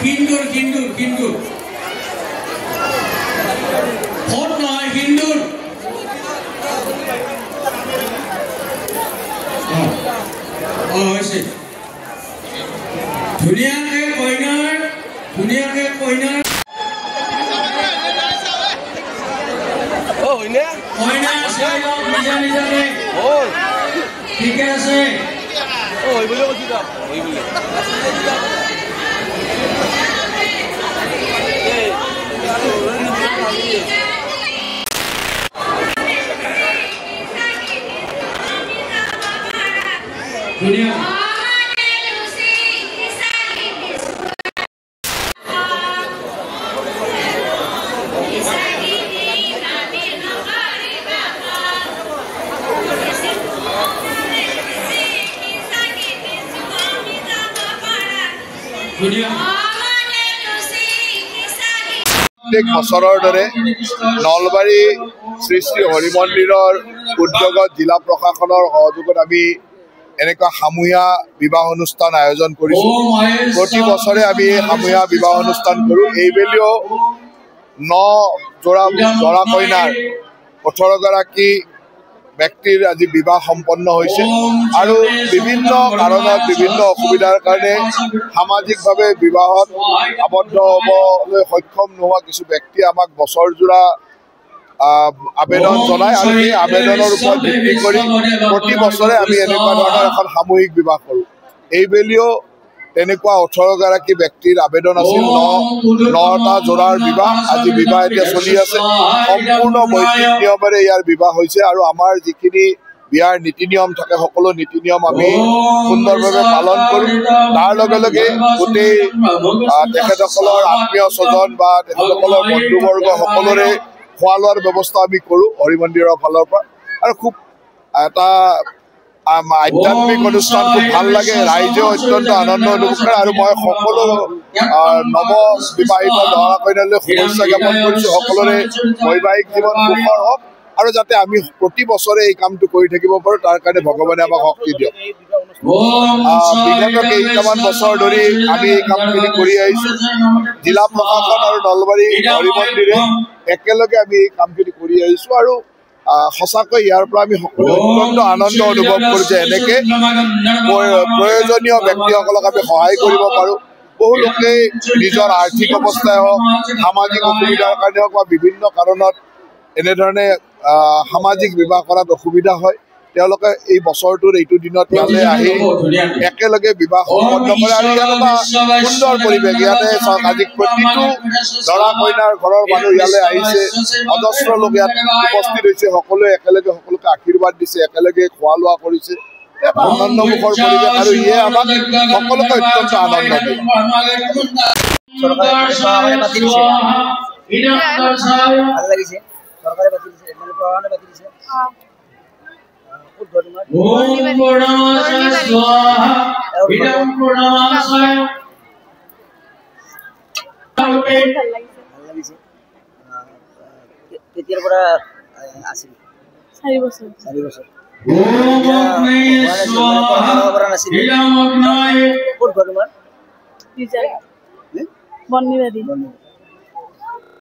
হিন্দুৰ হিন্দুৰ হিন্দুৰ ভোট নহয় হিন্দুৰ হৈছে ধুনীয়াকে কইনাৰ কইনা নিজা নিজাকে ঠিকে আছে ধুনীয়া प्रत्येक बছৰৰ দৰে নলবাৰী শ্ৰী শ্ৰী হৰি মন্দিৰৰ উদ্যোগত জিলা প্ৰশাসনৰ সহযোগত আমি এনেকুৱা সামূহিক বিবাহ অনুষ্ঠান আয়োজন কৰিছো প্ৰতি বছৰে আমি সামূহিক বিবাহ অনুষ্ঠান কৰো এইবেলিও 9 জোড়া কইনাৰ 18 গৰাকী ব্যক্তিৰ আজি বিবাহ সম্পন্ন হৈছে আৰু বিভিন্ন কাৰণত বিভিন্ন অসুবিধাৰ কাৰণে সামাজিকভাৱে বিবাহত আবদ্ধ হ'বলৈ সক্ষম নোহোৱা কিছু ব্যক্তি আমাক বছৰজোৰা আবেদন জনায় আৰু এই আবেদনৰ ওপৰত ভিত্তি কৰি প্ৰতি বছৰে আমি এনেকুৱা ধৰণৰ এখন সামূহিক বিবাহ কৰোঁ এইবেলিও তেনেকুৱা 18 গৰাকী ব্যক্তিৰ আবেদন আছিল 9টা জোড়াৰ বিবাহ আজি বিবাহ এতিয়া চলি আছে সম্পূৰ্ণ বৈদিক নিয়মেৰে ইয়াৰ বিবাহ হৈছে আৰু আমাৰ যিখিনি বিয়াৰ নীতি নিয়ম থাকে সকলো নীতি নিয়ম আমি সুন্দৰভাৱে পালন কৰোঁ তাৰ লগে লগে গোটেই তেখেতসকলৰ আত্মীয় স্বজন বা তেখেতসকলৰ বন্ধুবৰ্গ সকলোৰে খোৱা লোৱাৰ ব্যৱস্থা আমি কৰোঁ হৰি মন্দিৰৰ ফালৰ পৰা আৰু খুব এটা আধ্যাত্মিক অনুষ্ঠান খুব ভাল লাগে ৰাইজেও অত্যন্ত আনন্দ অনুভৱ কৰে আৰু মই সকলো নৱ বিবাহিত দৰা কইনালৈ শুভেচ্ছা জ্ঞাপন কৰিছোঁ সকলোৰে বৈবাহিক জীৱন সুখৰ হওক আৰু যাতে আমি প্ৰতি বছৰে এই কামটো কৰি থাকিব পাৰোঁ তাৰ কাৰণে ভগৱানে আমাক শক্তি দিয়ক বিগত কেইটামান বছৰ ধৰি আমি এই কামখিনি কৰি আহিছোঁ জিলা প্ৰশাসন আৰু নলবাৰী হৰি মন্দিৰে একেলগে আমি এই কামখিনি কৰি আহিছোঁ আৰু সঁচাকৈ ইয়াৰ পৰা আমি সকলো অত্যন্ত আনন্দ অনুভৱ কৰোঁ যে এনেকে প্ৰয়োজনীয় ব্যক্তিসকলক আমি সহায় কৰিব পাৰোঁ বহু লোকে নিজৰ আৰ্থিক অৱস্থাই হওক সামাজিক অসুবিধাৰ কাৰণে হওক বা বিভিন্ন কাৰণত এনেধৰণে সামাজিক বিবাহ কৰাত অসুবিধা হয় তেওঁলোকে এই বছৰটোৰ এইটো দিনত ইয়ালৈ আহি একেলগে বিবাহ সম্পন্ন কৰে আৰু ইয়াত এটা সুন্দৰ পৰিৱেশ ইয়াতে চাওক আজি প্ৰতিটো দৰা কইনাৰ ঘৰৰ মানুহ ইয়ালৈ আহিছে অজস্ৰ লোক ইয়াত উপস্থিত হৈছে সকলোৱে একেলগে সকলোকে আশীৰ্বাদ দিছে একেলগে খোৱা লোৱা কৰিছে এটা আনন্দমুখৰ পৰিৱেশ আৰু ইয়ে আমাক সকলোকে অত্যন্ত আনন্দ দিয়ে কেতিয়াৰ পৰা আছিল 4 বছৰ বন্নিবাদী